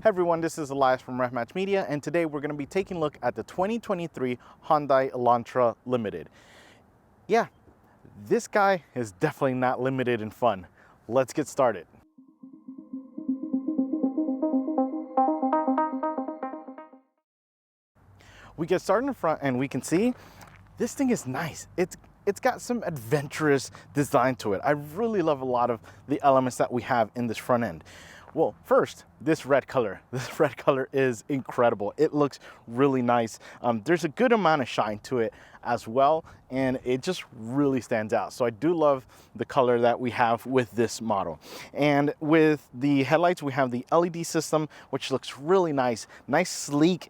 everyone, this is Elias from RefMatch Media, and today we're going to be taking a look at the 2023 Hyundai Elantra Limited. Yeah, this guy is definitely not limited in fun. Let's get started. We get started in front and we can see this thing is nice. It's got some adventurous design to it. I really love a lot of the elements that we have in this front end. Well, first, this red color. This red color is incredible. It looks really nice. There's a good amount of shine to it as well, and it just really stands out. So I do love the color that we have with this model. And with the headlights, we have the LED system, which looks really nice. Nice, sleek,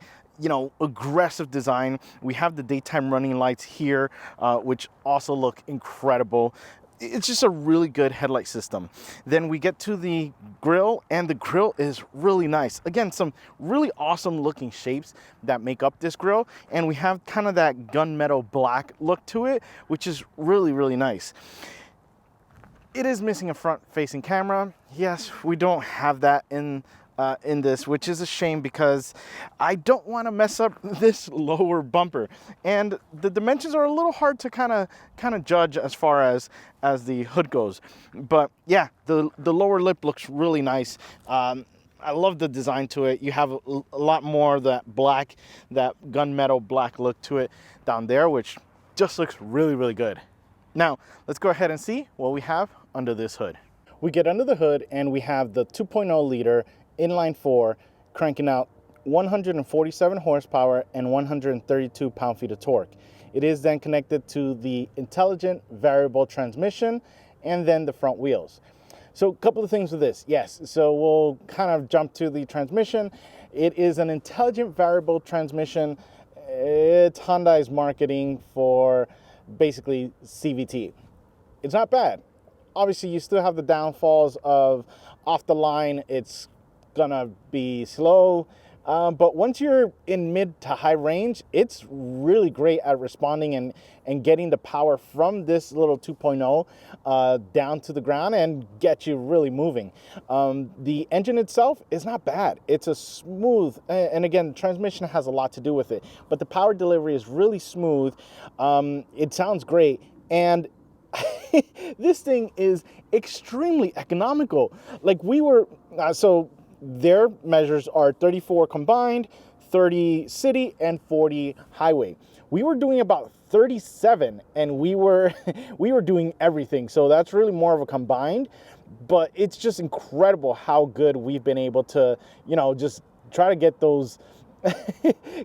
aggressive design. We have the daytime running lights here, which also look incredible. It's just a really good headlight system. Then we get to the grille, and the grille is really nice. Again, some really awesome looking shapes that make up this grille, and we have kind of that gunmetal black look to it, which is really, really nice. It is missing a front-facing camera. Yes, we don't have that in this, which is a shame because I don't want to mess up this lower bumper, and the dimensions are a little hard to kind of judge as far as the hood goes. But yeah, the lower lip looks really nice. I love the design to it. You have a lot more of that black, that gunmetal black look to it down there, which just looks really, really good. Now let's go ahead and see what we have under this hood. We get under the hood and we have the 2.0 liter inline 4 cranking out 147 horsepower and 132 pound-feet of torque. It is then connected to the intelligent variable transmission and then the front wheels. So a couple of things with this. Yes, so we'll kind of jump to the transmission. It is an intelligent variable transmission. It's Hyundai's marketing for basically CVT. It's not bad. Obviously, you still have the downfalls of off the line. It's gonna be slow, but once you're in mid to high range, it's really great at responding and getting the power from this little 2.0 down to the ground and get you really moving. The engine itself is not bad. It's a smooth, and again, transmission has a lot to do with it, but the power delivery is really smooth. It sounds great, and this thing is extremely economical. Like we were, so their measures are 34 combined, 30 city, and 40 highway. We were doing about 37, and we were doing everything. So that's really more of a combined, but it's just incredible how good we've been able to, just try to get those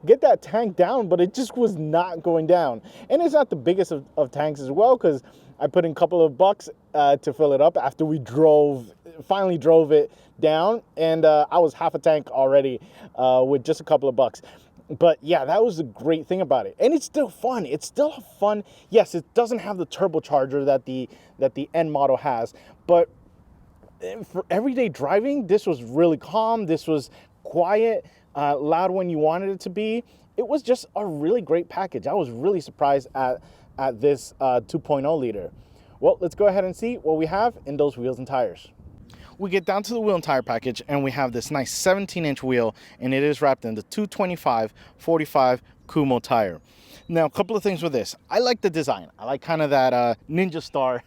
get that tank down, but it just was not going down. And it's not the biggest of tanks as well, because I put in a couple of bucks to fill it up after we finally drove it down, and I was half a tank already with just a couple of bucks. But yeah, that was the great thing about it, and it's still fun. It's still fun. Yes, it doesn't have the turbocharger that the N model has, but for everyday driving, this was really calm. This was quiet, loud when you wanted it to be. It was just a really great package. I was really surprised at this 2.0 liter. Well, let's go ahead and see what we have in those wheels and tires. We get down to the wheel and tire package, and we have this nice 17-inch wheel, and it is wrapped in the 225/45 Kumo tire. Now, a couple of things with this. I like the design. I like kind of that ninja star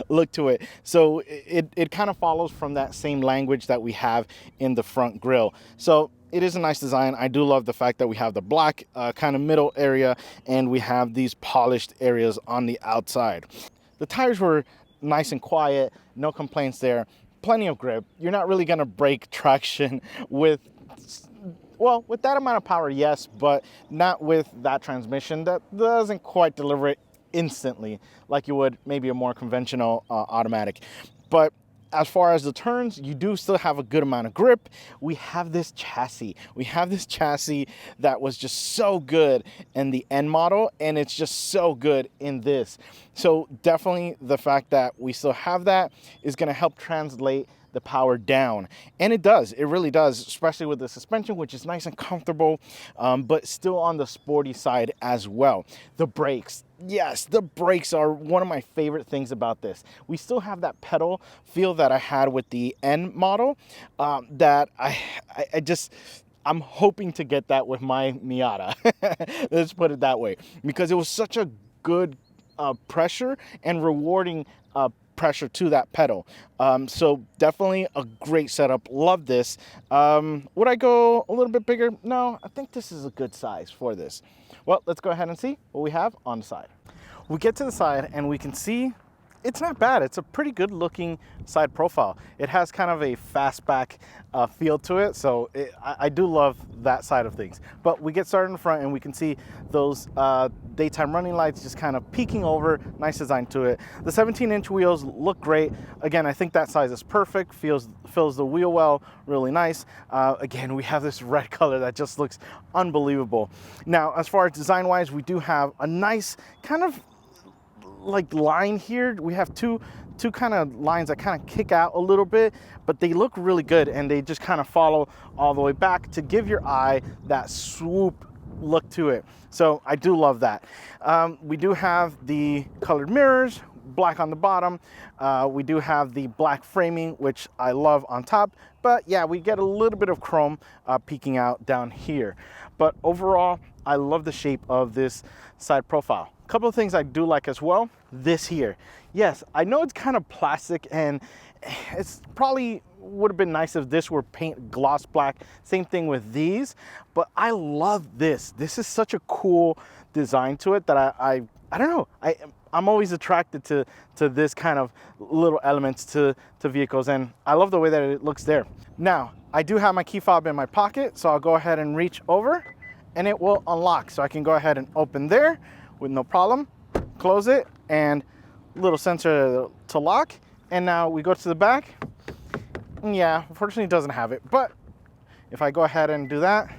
look to it. So it kind of follows from that same language that we have in the front grille. So it is a nice design. I do love the fact that we have the black kind of middle area, and we have these polished areas on the outside. The tires were nice and quiet, no complaints there. Plenty of grip. You're not really gonna break traction with that amount of power, yes, but not with that transmission. That doesn't quite deliver it instantly like you would maybe a more conventional automatic. But as far as the turns, you do still have a good amount of grip. We have this chassis. That was just so good in the N model, and it's just so good in this. So definitely the fact that we still have that is going to help translate the power down. And it does, it really does, especially with the suspension, which is nice and comfortable, but still on the sporty side as well. The brakes, yes, the brakes are one of my favorite things about this. We still have that pedal feel that I had with the N model, that I'm hoping to get that with my Miata. Let's put it that way, because it was such a good pressure and rewarding pressure to that pedal. So definitely a great setup. Love this. Would I go a little bit bigger? No, I think this is a good size for this. Well, let's go ahead and see what we have on the side. We get to the side and we can see it's not bad. It's a pretty good looking side profile. It has kind of a fastback feel to it, so I do love that side of things. But we get started in the front and we can see those daytime running lights just kind of peeking over. Nice design to it. The 17-inch wheels look great. Again, I think that size is perfect. Fills the wheel well, really nice. Again, we have this red color that just looks unbelievable. Now, as far as design-wise, we do have a nice kind of like line here. We have two kind of lines that kind of kick out a little bit, but they look really good and they just kind of follow all the way back to give your eye that swoop look to it. So I do love that. We do have the colored mirrors, black on the bottom. We do have the black framing, which I love on top, but yeah, we get a little bit of chrome peeking out down here. But overall, I love the shape of this side profile. A couple of things I do like as well. This here, yes, I know it's kind of plastic and it's probably would have been nice if this were paint gloss black. Same thing with these, but I love this. This is such a cool design to it that I don't know. I'm always attracted to this kind of little elements to vehicles, and I love the way that it looks there. Now, I do have my key fob in my pocket, so I'll go ahead and reach over and it will unlock. So I can go ahead and open there with no problem, close it, and little sensor to lock. And now we go to the back. Yeah, unfortunately it doesn't have it, but if I go ahead and do that,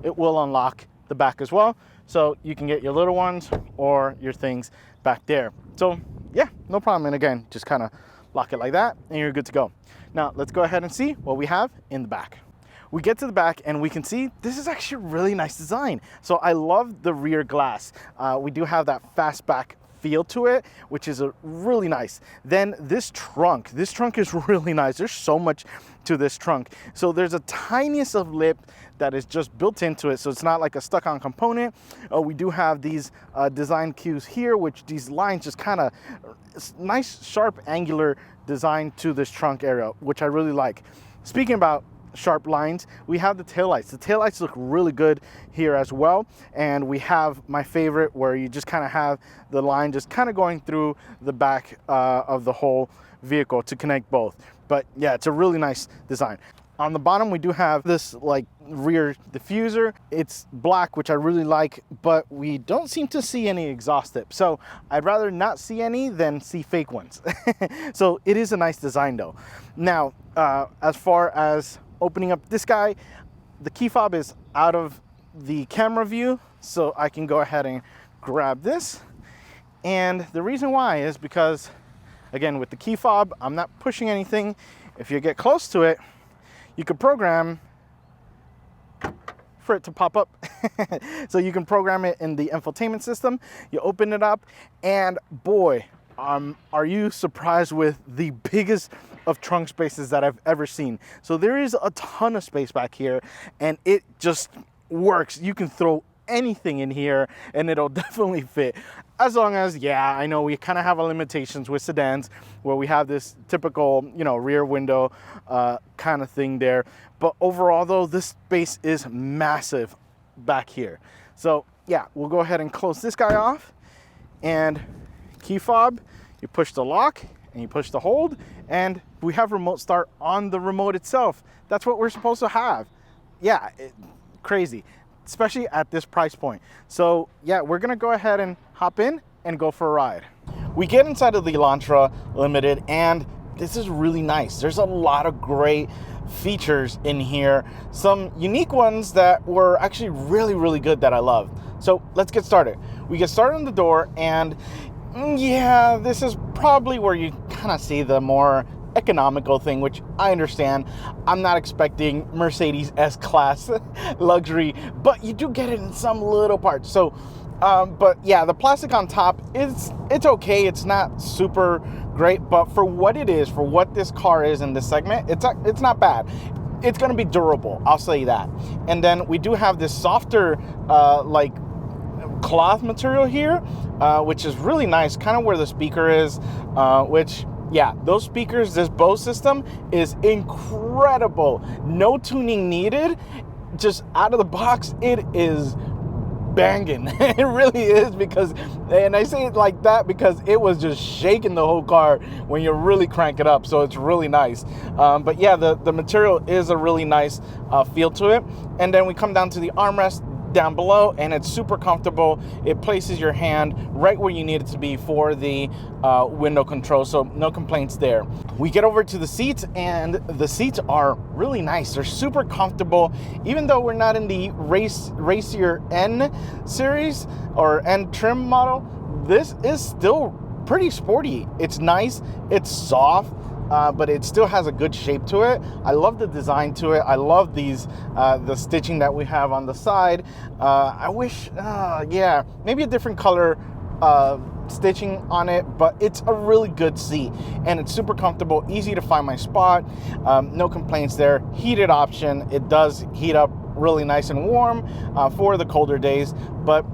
it will unlock the back as well. So you can get your little ones or your things back there. So yeah, no problem. And again, just kind of lock it like that and you're good to go. Now let's go ahead and see what we have in the back. We get to the back and we can see this is actually a really nice design. So I love the rear glass. We do have that fastback feel to it, which is really nice. Then this trunk is really nice. There's so much to this trunk. So there's a tiniest of lip that is just built into it, so it's not like a stuck-on component. We do have these design cues here, which these lines just kind of nice, sharp, angular design to this trunk area, which I really like. Speaking about sharp lines, we have the taillights. The taillights look really good here as well, and we have my favorite where you just kind of have the line just kind of going through the back of the whole vehicle to connect both. But yeah, it's a really nice design. On the bottom, we do have this like rear diffuser. It's black, which I really like, but we don't seem to see any exhaust tips. So I'd rather not see any than see fake ones. So it is a nice design though. Now, as far as opening up this guy, the key fob is out of the camera view, so I can go ahead and grab this. And the reason why is because, again, with the key fob, I'm not pushing anything. If you get close to it, you can program for it to pop up. So you can program it in the infotainment system. You open it up, and boy, are you surprised with the biggest of trunk spaces that I've ever seen. So there is a ton of space back here, and it just works. You can throw anything in here and it'll definitely fit, as long as, yeah, I know we kind of have our limitations with sedans where we have this typical, you know, rear window kind of thing there. But overall though, this space is massive back here. So yeah, we'll go ahead and close this guy off, and key fob, you push the lock and you push the hold, and we have remote start on the remote itself. That's what we're supposed to have. Yeah, crazy, especially at this price point. So yeah, we're gonna go ahead and hop in and go for a ride. We get inside of the Elantra Limited, and this is really nice. There's a lot of great features in here, some unique ones that were actually really, really good that I love. So let's get started. We get started on the door, and yeah, this is probably where you kind of see the more economical thing, which I understand. I'm not expecting Mercedes S-Class luxury, but you do get it in some little parts. So, but yeah, the plastic on top it's okay. It's not super great, but for what it is, for what this car is in this segment, it's not bad. It's going to be durable, I'll say that. And then we do have this softer like cloth material here, which is really nice, kind of where the speaker is, which, yeah, those speakers, this Bose system is incredible. No tuning needed. Just out of the box, it is banging. It really is, because, and I say it like that because it was just shaking the whole car when you really crank it up. So it's really nice. But yeah, the material is a really nice feel to it. And then we come down to the armrest down below, and it's super comfortable. It places your hand right where you need it to be for the window control, so no complaints there. We get over to the seats, and the seats are really nice. They're super comfortable, even though we're not in the racier N series or N trim model. This is still pretty sporty. It's nice, it's soft, but it still has a good shape to it. I love the design to it. I love these, the stitching that we have on the side. I wish, yeah, maybe a different color stitching on it, but it's a really good seat, and it's super comfortable, easy to find my spot. No complaints there. Heated option. It does heat up really nice and warm for the colder days, but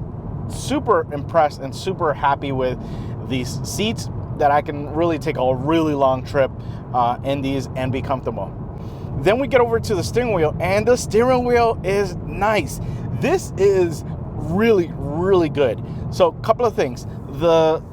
super impressed and super happy with these seats, that I can really take a really long trip in these and be comfortable. Then we get over to the steering wheel, and the steering wheel is nice. This is really, really good. So a couple of things. The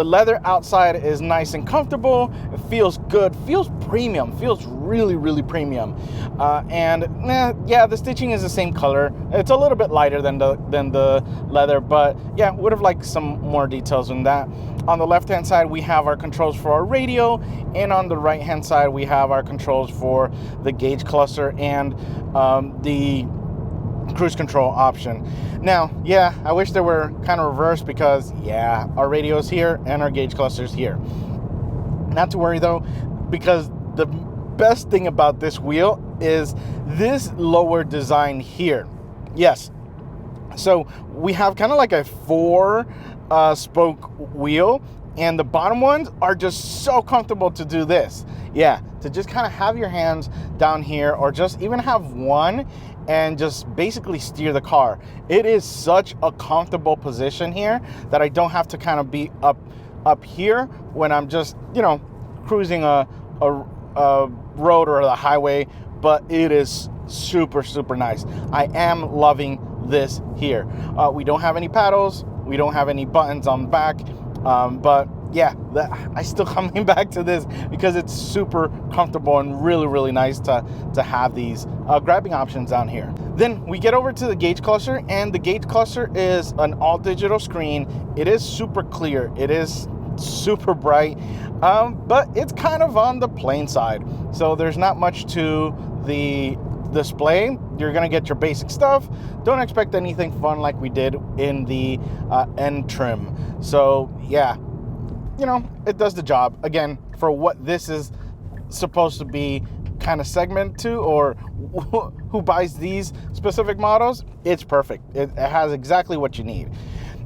leather outside is nice and comfortable. It feels good, feels premium, feels really, really premium. Yeah, the stitching is the same color. It's a little bit lighter than the leather, but yeah, would have liked some more details on that. On the left-hand side, we have our controls for our radio, and on the right-hand side, we have our controls for the gauge cluster and the cruise control option. Now, yeah, I wish they were kind of reversed, because yeah, our radio's here and our gauge cluster's here. Not to worry though, because the best thing about this wheel is this lower design here. Yes, so we have kind of like a 4 spoke wheel, and the bottom ones are just so comfortable to do this. Yeah, to just kind of have your hands down here, or just even have one and just basically steer the car. It is such a comfortable position here that I don't have to kind of be up here when I'm just, you know, cruising a road or the highway. But it is super, super nice. I am loving this here. We don't have any paddles. We don't have any buttons on the back. But yeah, I still coming back to this because it's super comfortable and really, really nice to have these grabbing options down here. Then we get over to the gauge cluster, and the gauge cluster is an all digital screen. It is super clear. It is super bright, but it's kind of on the plain side. So there's not much to the display. You're gonna get your basic stuff. Don't expect anything fun like we did in the N trim. So yeah, you know, it does the job. Again, for what this is supposed to be kind of segment to, or who buys these specific models, it's perfect. It has exactly what you need.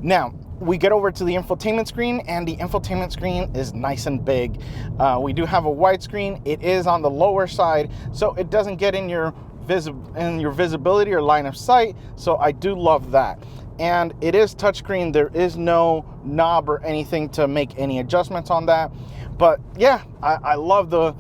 Now, we get over to the infotainment screen, and the infotainment screen is nice and big. We do have a widescreen. It is on the lower side, so it doesn't get in your visibility or line of sight, so I do love that. And it is touchscreen. There is no knob or anything to make any adjustments on that. But yeah, I love the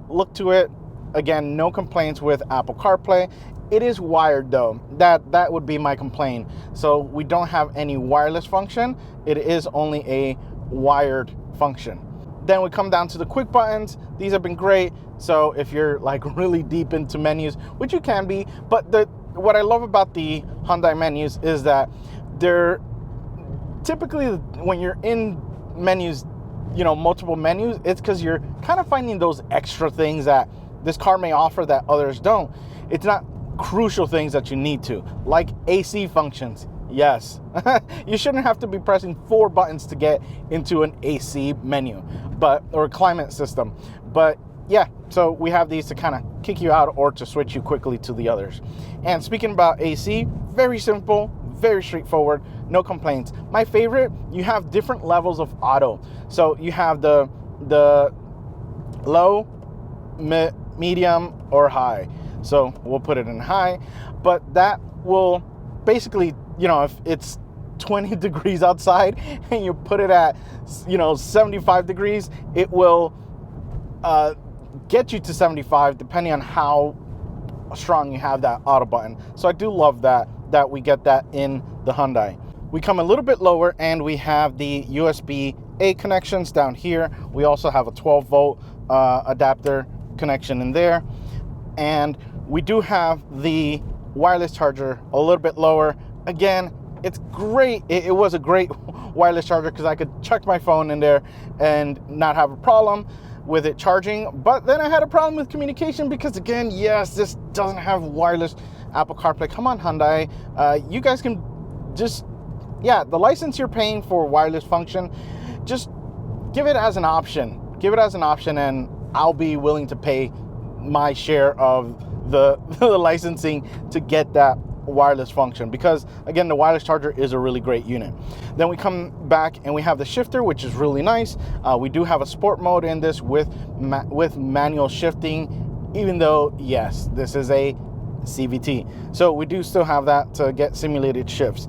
look to it. Again, no complaints with Apple CarPlay. It is wired though. That would be my complaint. So we don't have any wireless function. It is only a wired function. Then we come down to the quick buttons. These have been great. So if you're like really deep into menus, which you can be, but what I love about the Hyundai menus is that they're typically, when you're in menus, you know, multiple menus, it's because you're kind of finding those extra things that this car may offer that others don't. It's not crucial things that you need to, like AC functions. Yes, you shouldn't have to be pressing 4 buttons to get into an AC menu. or climate system. But yeah, so we have these to kind of kick you out or to switch you quickly to the others. And speaking about AC, very simple, very straightforward, no complaints. My favorite, you have different levels of auto. So you have the low, medium, or high. So we'll put it in high, but that will basically, you know, if it's 20 degrees outside and you put it at, you know, 75 degrees, it will get you to 75 depending on how strong you have that auto button. So I do love that we get that in the Hyundai. We come a little bit lower and we have the USB-A connections down here. We also have a 12-volt adapter connection in there, and we do have the wireless charger a little bit lower. Again, it's great. It was a great wireless charger because I could chuck my phone in there and not have a problem with it charging. But then I had a problem with communication because, again, yes, this doesn't have wireless Apple CarPlay. Come on, Hyundai. You guys can just, yeah, the license you're paying for wireless function, just give it as an option. Give it as an option, and I'll be willing to pay my share of the licensing to get that wireless function, because again, the wireless charger is a really great unit. Then we come back and we have the shifter, which is really nice. We do have a sport mode in this with manual shifting, even though yes, this is a CVT, so we do still have that to get simulated shifts.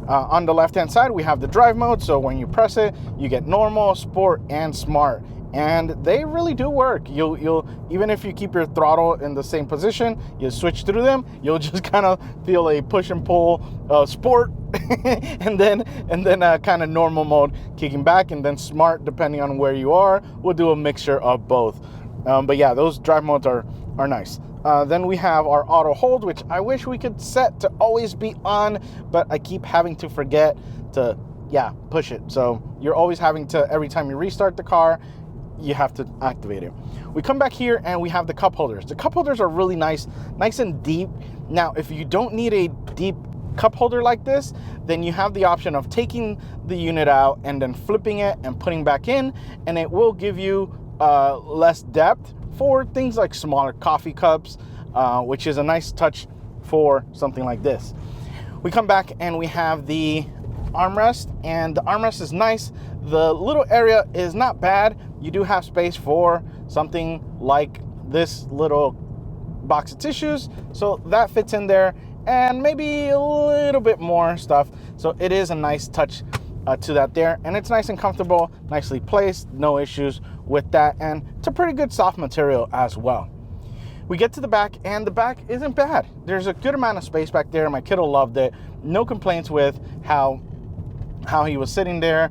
On the left hand side we have the drive mode, so when you press it you get normal, sport, and smart, and they really do work. You'll even if you keep your throttle in the same position, you switch through them, you'll just kind of feel a push and pull sport and then kind of normal mode kicking back, and then smart depending on where you are. We'll do a mixture of both, but yeah, those drive modes are nice. Then we have our auto hold, which I wish we could set to always be on, but I keep having to forget to push it, so you're always having to, every time you restart the car, you have to activate it. We come back here and we have the cup holders. The cup holders are really nice and deep. Now, if you don't need a deep cup holder like this, then you have the option of taking the unit out and then flipping it and putting back in, and it will give you less depth for things like smaller coffee cups, which is a nice touch for something like this. We come back and we have the armrest, and the armrest is nice. The little area is not bad. You do have space for something like this little box of tissues, so that fits in there, and maybe a little bit more stuff. So it is a nice touch to that there, and it's nice and comfortable, nicely placed, no issues with that, and it's a pretty good soft material as well. We get to the back, and the back isn't bad. There's a good amount of space back there. My kiddo loved it. No complaints with how he was sitting there.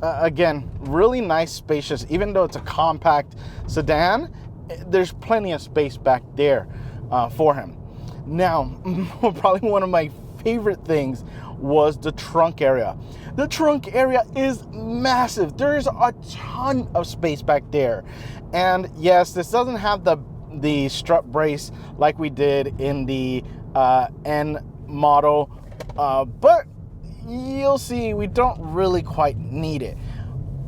Again, really nice, spacious. Even though it's a compact sedan, there's plenty of space back there for him. Now, probably one of my favorite things was the trunk area. The trunk area is massive. There's a ton of space back there. And yes, this doesn't have the strut brace like we did in the N model, but you'll see we don't really quite need it.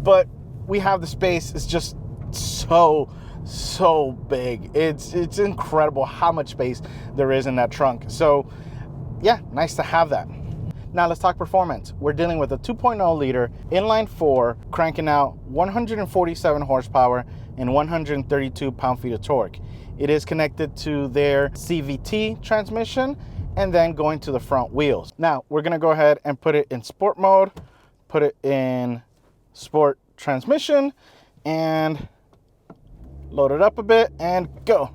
But we have the space. It's just so big. It's incredible how much space there is in that trunk. So yeah, nice to have that. Now let's talk performance. We're dealing with a 2.0 liter inline 4 cranking out 147 horsepower and 132 pound-feet of torque. It is connected to their CVT transmission and then going to the front wheels. Now we're gonna go ahead and put it in sport mode, put it in sport transmission, and load it up a bit and go.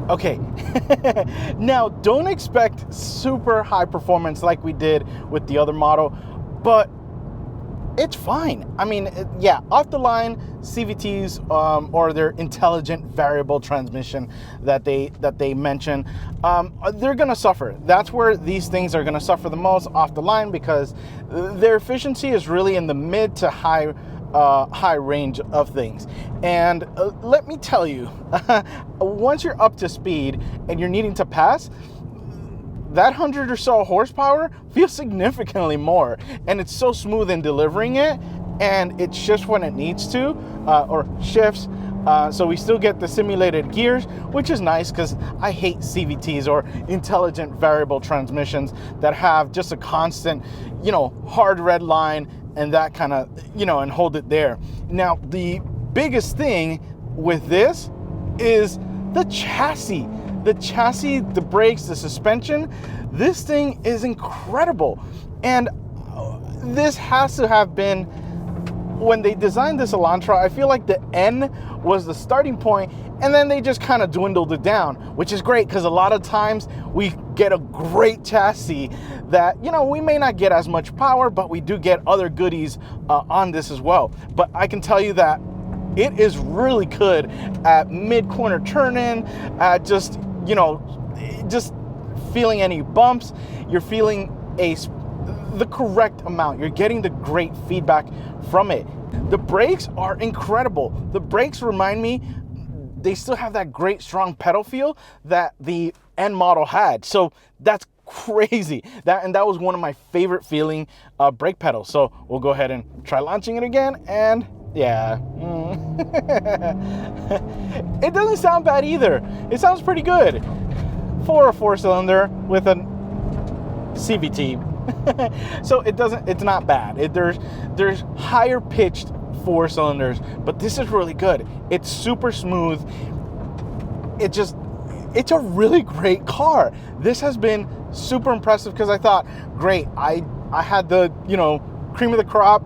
Okay, now don't expect super high performance like we did with the other model, but it's fine. I mean, yeah, off the line CVTs or their intelligent variable transmission that they mention, they're gonna suffer. That's where these things are gonna suffer the most off the line, because their efficiency is really in the mid to high high range of things. And let me tell you, once you're up to speed and you're needing to pass, that 100 or so horsepower feels significantly more, and it's so smooth in delivering it, and it shifts when it needs to, or shifts. So we still get the simulated gears, which is nice because I hate CVTs or intelligent variable transmissions that have just a constant, hard red line and that kind of, and hold it there. Now, the biggest thing with this is the chassis. The chassis, the brakes, the suspension. This thing is incredible. And this has to have been, when they designed this Elantra, I feel like the N was the starting point, and then they just kind of dwindled it down, which is great because a lot of times we get a great chassis that, we may not get as much power, but we do get other goodies on this as well. But I can tell you that it is really good at mid-corner turn-in, at just feeling any bumps. You're feeling the correct amount. You're getting the great feedback from it. The brakes are incredible. The brakes remind me, they still have that great strong pedal feel that the N model had. So that's crazy. That was one of my favorite feeling brake pedals. So we'll go ahead and try launching it again, and yeah. It doesn't sound bad either. It sounds pretty good for a 4-cylinder with a CVT. So it's not bad. There's higher pitched 4-cylinders, but this is really good. It's super smooth. It's a really great car. This has been super impressive because I thought, great, I had the, cream of the crop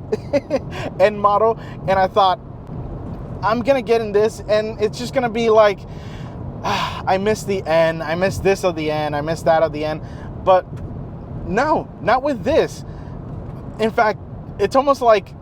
N model, and I thought, I'm gonna get in this and it's just gonna be like, I miss the N, I miss this of the N, I miss that of the N. But no, not with this. In fact, it's almost like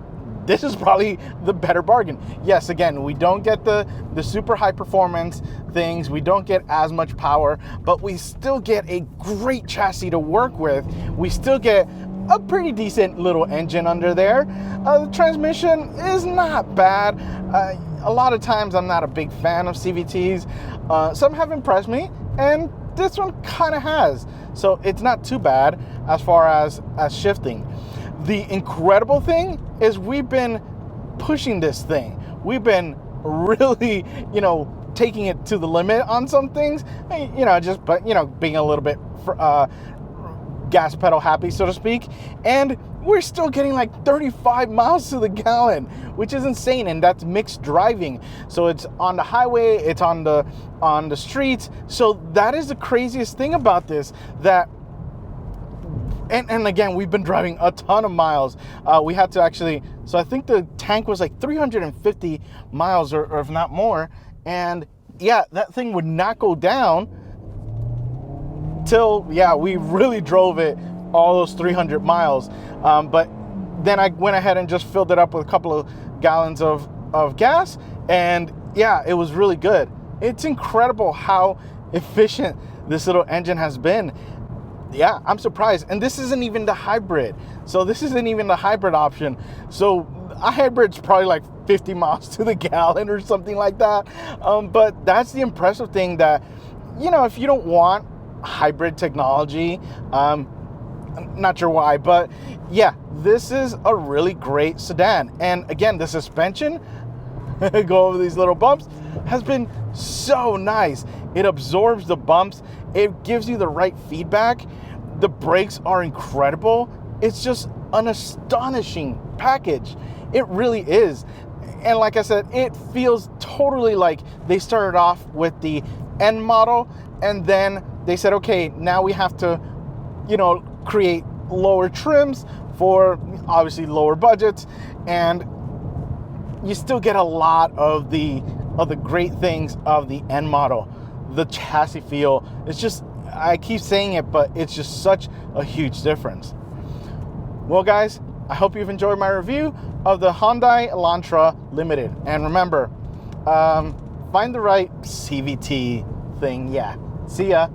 this is probably the better bargain. Yes, again, we don't get the super high performance things, we don't get as much power, but we still get a great chassis to work with. We still get a pretty decent little engine under there. The transmission is not bad. A lot of times I'm not a big fan of CVTs. Some have impressed me, and this one kind of has. So it's not too bad as far as shifting. The incredible thing is we've been pushing this thing. We've been really, taking it to the limit on some things, being a little bit gas pedal happy, so to speak, and we're still getting like 35 miles to the gallon, which is insane. And that's mixed driving, so it's on the highway, it's on the streets. So that is the craziest thing about this, that and again, we've been driving a ton of miles. We had to actually, so I think the tank was like 350 miles or if not more, and yeah, that thing would not go down till, we really drove it all those 300 miles. But then I went ahead and just filled it up with a couple of gallons of gas, and yeah, it was really good. It's incredible how efficient this little engine has been. Yeah, I'm surprised. And this isn't even the hybrid. So this isn't even the hybrid option. So a hybrid's probably like 50 miles to the gallon or something like that. But that's the impressive thing, that, if you don't want hybrid technology, not sure why, but yeah, this is a really great sedan. And again, the suspension, go over these little bumps, has been so nice. It absorbs the bumps, it gives you the right feedback. The brakes are incredible. It's just an astonishing package. It really is. And like I said, it feels totally like they started off with the N model, and then they said, okay, now we have to, create lower trims for obviously lower budgets, and you still get a lot of the great things of the N model. The chassis feel, it's just, I keep saying it, but it's just such a huge difference. Well, guys, I hope you've enjoyed my review of the Hyundai Elantra Limited. And remember, find the right CVT thing. Yeah. See ya.